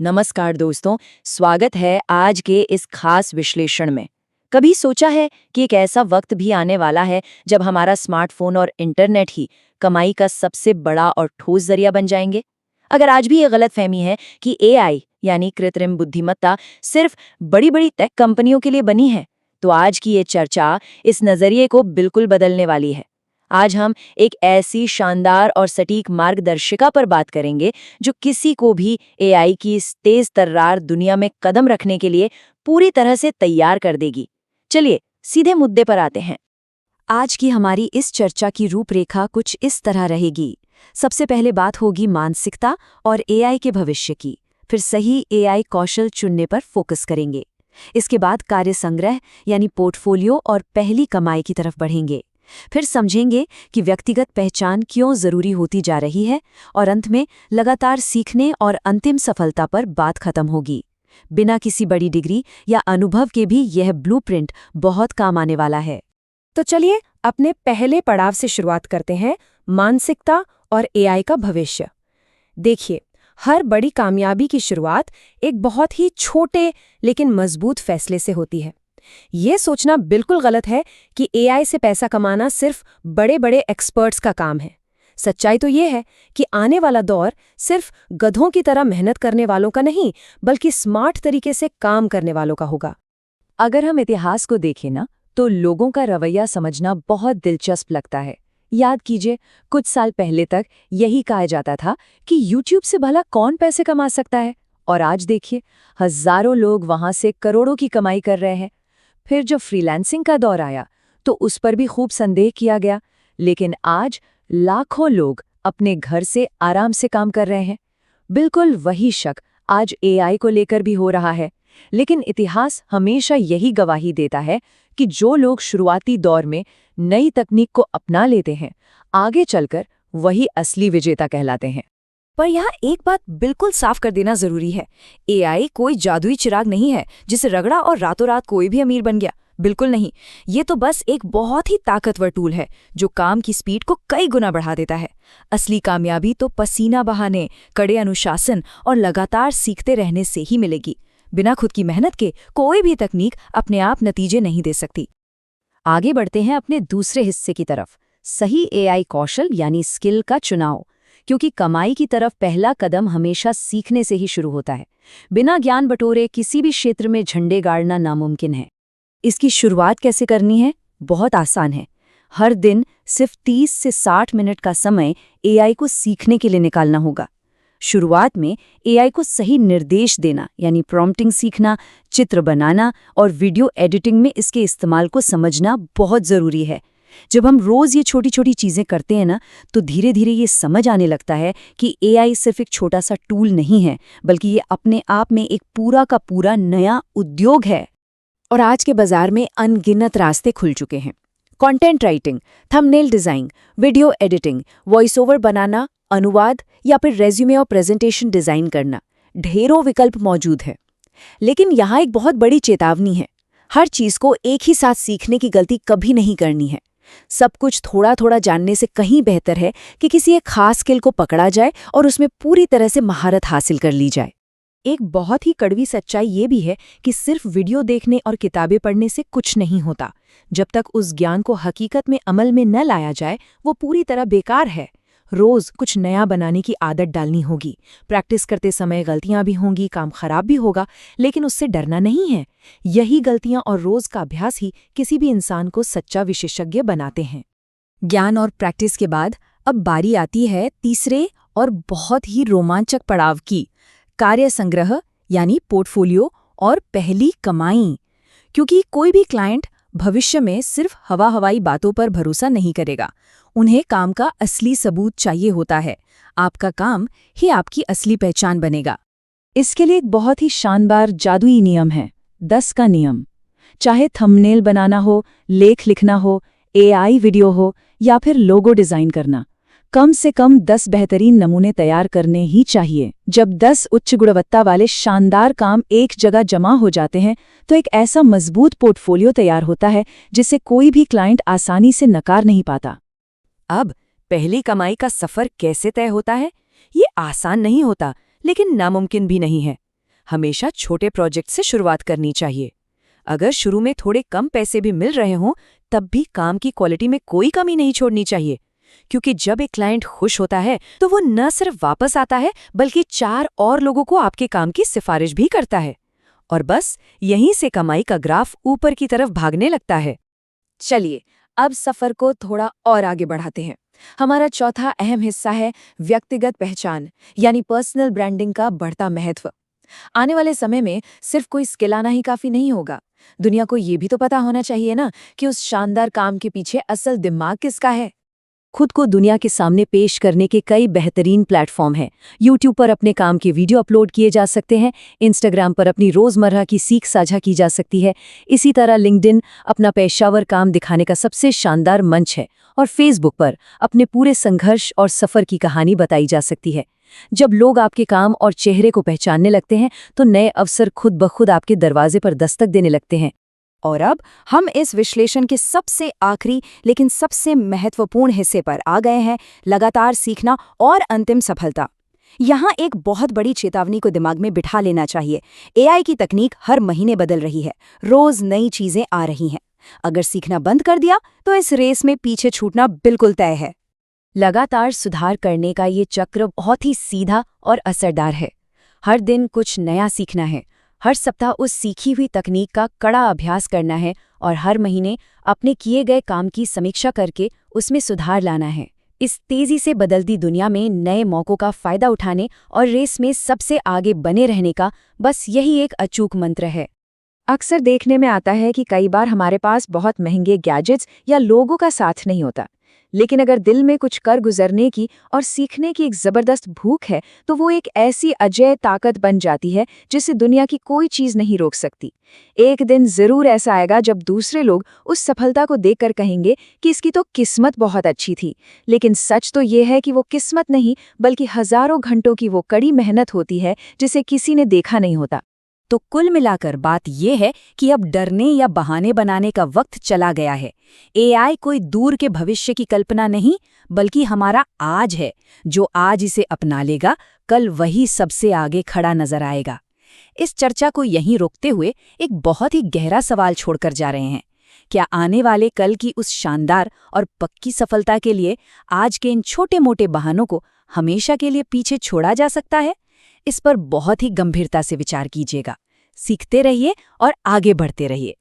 नमस्कार दोस्तों, स्वागत है आज के इस खास विश्लेषण में। कभी सोचा है कि एक ऐसा वक्त भी आने वाला है जब हमारा स्मार्टफोन और इंटरनेट ही कमाई का सबसे बड़ा और ठोस जरिया बन जाएंगे? अगर आज भी ये गलतफहमी है कि एआई यानी कृत्रिम बुद्धिमत्ता सिर्फ बड़ी बड़ी टेक कंपनियों के लिए बनी है, तो आज की ये चर्चा इस नजरिए को बिल्कुल बदलने वाली है। आज हम एक ऐसी शानदार और सटीक मार्गदर्शिका पर बात करेंगे जो किसी को भी एआई की इस तेज तर्रार दुनिया में कदम रखने के लिए पूरी तरह से तैयार कर देगी। चलिए सीधे मुद्दे पर आते हैं। आज की हमारी इस चर्चा की रूपरेखा कुछ इस तरह रहेगी। सबसे पहले बात होगी मानसिकता और एआई के भविष्य की, फिर सही एआई कौशल चुनने पर फोकस करेंगे। इसके बाद कार्य संग्रह यानी पोर्टफोलियो और पहली कमाई की तरफ बढ़ेंगे। फिर समझेंगे कि व्यक्तिगत पहचान क्यों जरूरी होती जा रही है, और अंत में लगातार सीखने और अंतिम सफलता पर बात खत्म होगी। बिना किसी बड़ी डिग्री या अनुभव के भी यह ब्लूप्रिंट बहुत काम आने वाला है। तो चलिए अपने पहले पड़ाव से शुरुआत करते हैं, मानसिकता और एआई का भविष्य। देखिए, हर बड़ी कामयाबी की शुरुआत एक बहुत ही छोटे लेकिन मजबूत फैसले से होती है। ये सोचना बिल्कुल गलत है कि एआई से पैसा कमाना सिर्फ बड़े बड़े एक्सपर्ट्स का काम है। सच्चाई तो ये है कि आने वाला दौर सिर्फ गधों की तरह मेहनत करने वालों का नहीं, बल्कि स्मार्ट तरीके से काम करने वालों का होगा। अगर हम इतिहास को देखें ना, तो लोगों का रवैया समझना बहुत दिलचस्प लगता है। याद कीजिए, कुछ साल पहले तक यही कहा जाता था कि यूट्यूब से भला कौन पैसे कमा सकता है, और आज देखिए हजारों लोग वहां से करोड़ों की कमाई कर रहे हैं। फिर जब फ्रीलांसिंग का दौर आया तो उस पर भी खूब संदेह किया गया, लेकिन आज लाखों लोग अपने घर से आराम से काम कर रहे हैं। बिल्कुल वही शक आज एआई को लेकर भी हो रहा है, लेकिन इतिहास हमेशा यही गवाही देता है कि जो लोग शुरुआती दौर में नई तकनीक को अपना लेते हैं, आगे चलकर वही असली विजेता कहलाते हैं। पर यहाँ एक बात बिल्कुल साफ कर देना जरूरी है, एआई कोई जादुई चिराग नहीं है जिसे रगड़ा और रातों रात कोई भी अमीर बन गया। बिल्कुल नहीं, ये तो बस एक बहुत ही ताकतवर टूल है जो काम की स्पीड को कई गुना बढ़ा देता है। असली कामयाबी तो पसीना बहाने, कड़े अनुशासन और लगातार सीखते रहने से ही मिलेगी। बिना खुद की मेहनत के कोई भी तकनीक अपने आप नतीजे नहीं दे सकती। आगे बढ़ते हैं अपने दूसरे हिस्से की तरफ, सही एआई कौशल यानी स्किल का चुनाव। क्योंकि कमाई की तरफ पहला कदम हमेशा सीखने से ही शुरू होता है। बिना ज्ञान बटोरे किसी भी क्षेत्र में झंडे गाड़ना नामुमकिन है। इसकी शुरुआत कैसे करनी है? बहुत आसान है। हर दिन सिर्फ 30 से 60 मिनट का समय एआई को सीखने के लिए निकालना होगा। शुरुआत में एआई को सही निर्देश देना यानी प्रॉम्प्टिंग सीखना, चित्र बनाना और वीडियो एडिटिंग में इसके इस्तेमाल को समझना बहुत ज़रूरी है। जब हम रोज ये छोटी छोटी चीजें करते हैं ना, तो धीरे धीरे ये समझ आने लगता है कि एआई सिर्फ एक छोटा सा टूल नहीं है, बल्कि ये अपने आप में एक पूरा का पूरा नया उद्योग है। और आज के बाजार में अनगिनत रास्ते खुल चुके हैं। Content writing, thumbnail design, video editing, voice over बनाना, अनुवाद या फिर रेज्यूमे और प्रेजेंटेशन डिजाइन करना, ढेरों विकल्प मौजूद है। लेकिन यहाँ एक बहुत बड़ी चेतावनी है, हर चीज को एक ही साथ सीखने की गलती कभी नहीं करनी है। सब कुछ थोड़ा थोड़ा जानने से कहीं बेहतर है कि किसी एक खास स्किल को पकड़ा जाए और उसमें पूरी तरह से महारत हासिल कर ली जाए। एक बहुत ही कड़वी सच्चाई ये भी है कि सिर्फ वीडियो देखने और किताबें पढ़ने से कुछ नहीं होता। जब तक उस ज्ञान को हकीकत में अमल में न लाया जाए, वो पूरी तरह बेकार है। रोज कुछ नया बनाने की आदत डालनी होगी। प्रैक्टिस करते समय गलतियां भी होंगी, काम खराब भी होगा, लेकिन उससे डरना नहीं है। यही गलतियां और रोज का अभ्यास ही किसी भी इंसान को सच्चा विशेषज्ञ बनाते हैं। ज्ञान और प्रैक्टिस के बाद अब बारी आती है तीसरे और बहुत ही रोमांचक पड़ाव की, कार्य संग्रह यानी पोर्टफोलियो और पहली कमाई। क्योंकि कोई भी क्लाइंट भविष्य में सिर्फ हवाई बातों पर भरोसा नहीं करेगा। उन्हें काम का असली सबूत चाहिए होता है। आपका काम ही आपकी असली पहचान बनेगा। इसके लिए एक बहुत ही शानदार जादुई नियम है, 10 का नियम। चाहे थंबनेल बनाना हो, लेख लिखना हो, एआई वीडियो हो या फिर लोगो डिजाइन करना, कम से कम 10 बेहतरीन नमूने तैयार करने ही चाहिए। जब 10 उच्च गुणवत्ता वाले शानदार काम एक जगह जमा हो जाते हैं, तो एक ऐसा मजबूत पोर्टफोलियो तैयार होता है जिसे कोई भी क्लाइंट आसानी से नकार नहीं पाता। अब पहली कमाई का सफर कैसे तय होता है? ये आसान नहीं होता, लेकिन नामुमकिन भी नहीं है। हमेशा छोटे प्रोजेक्ट से शुरुआत करनी चाहिए। अगर शुरू में थोड़े कम पैसे भी मिल रहे हों, तब भी काम की क्वालिटी में कोई कमी नहीं छोड़नी चाहिए, क्योंकि जब एक क्लाइंट खुश होता है तो वो न सिर्फ वापस आता है बल्कि 4 और लोगों को आपके काम की सिफारिश भी करता है। और बस यहीं से कमाई का ग्राफ ऊपर की तरफ भागने लगता है। चलिए, अब सफर को थोड़ा और आगे बढ़ाते हैं। हमारा चौथा अहम हिस्सा है व्यक्तिगत पहचान, यानी पर्सनल ब्रांडिंग का बढ़ता महत्व। आने वाले समय में सिर्फ कोई स्किल आना ही काफी नहीं होगा। दुनिया को ये भी तो पता होना चाहिए ना कि उस शानदार काम के पीछे असल दिमाग किसका है। खुद को दुनिया के सामने पेश करने के कई बेहतरीन प्लेटफॉर्म हैं। YouTube पर अपने काम के वीडियो अपलोड किए जा सकते हैं, Instagram पर अपनी रोज़मर्रा की सीख साझा की जा सकती है। इसी तरह LinkedIn अपना पेशेवर काम दिखाने का सबसे शानदार मंच है, और Facebook पर अपने पूरे संघर्ष और सफ़र की कहानी बताई जा सकती है। जब लोग आपके काम और चेहरे को पहचानने लगते हैं, तो नए अवसर खुद ब खुद आपके दरवाजे पर दस्तक देने लगते हैं। और अब हम इस विश्लेषण के सबसे आखिरी लेकिन सबसे महत्वपूर्ण हिस्से पर आ गए हैं, लगातार सीखना और अंतिम सफलता। यहाँ एक बहुत बड़ी चेतावनी को दिमाग में बिठा लेना चाहिए। AI की तकनीक हर महीने बदल रही है, रोज नई चीजें आ रही हैं। अगर सीखना बंद कर दिया तो इस रेस में पीछे छूटना बिल्कुल तय है। लगातार सुधार करने का ये चक्र बहुत ही सीधा और असरदार है। हर दिन कुछ नया सीखना है, हर सप्ताह उस सीखी हुई तकनीक का कड़ा अभ्यास करना है, और हर महीने अपने किए गए काम की समीक्षा करके उसमें सुधार लाना है। इस तेजी से बदलती दुनिया में नए मौकों का फायदा उठाने और रेस में सबसे आगे बने रहने का बस यही एक अचूक मंत्र है। अक्सर देखने में आता है कि कई बार हमारे पास बहुत महंगे गैजेट्स या लोगों का साथ नहीं होता, लेकिन अगर दिल में कुछ कर गुजरने की और सीखने की एक जबरदस्त भूख है, तो वो एक ऐसी अजेय ताकत बन जाती है जिसे दुनिया की कोई चीज नहीं रोक सकती। एक दिन जरूर ऐसा आएगा जब दूसरे लोग उस सफलता को देखकर कहेंगे कि इसकी तो किस्मत बहुत अच्छी थी, लेकिन सच तो ये है कि वो किस्मत नहीं बल्कि हजारों घंटों की वो कड़ी मेहनत होती है जिसे किसी ने देखा नहीं होता। तो कुल मिलाकर बात यह है कि अब डरने या बहाने बनाने का वक्त चला गया है। AI कोई दूर के भविष्य की कल्पना नहीं, बल्कि हमारा आज है। जो आज इसे अपना लेगा, कल वही सबसे आगे खड़ा नजर आएगा। इस चर्चा को यहीं रोकते हुए एक बहुत ही गहरा सवाल छोड़कर जा रहे हैं। क्या आने वाले कल की उस शानदार और पक्की सफलता के लिए आज के इन छोटे-मोटे बहानों को हमेशा के लिए पीछे छोड़ा जा सकता है? इस पर बहुत ही गंभीरता से विचार कीजिएगा। सीखते रहिए और आगे बढ़ते रहिए।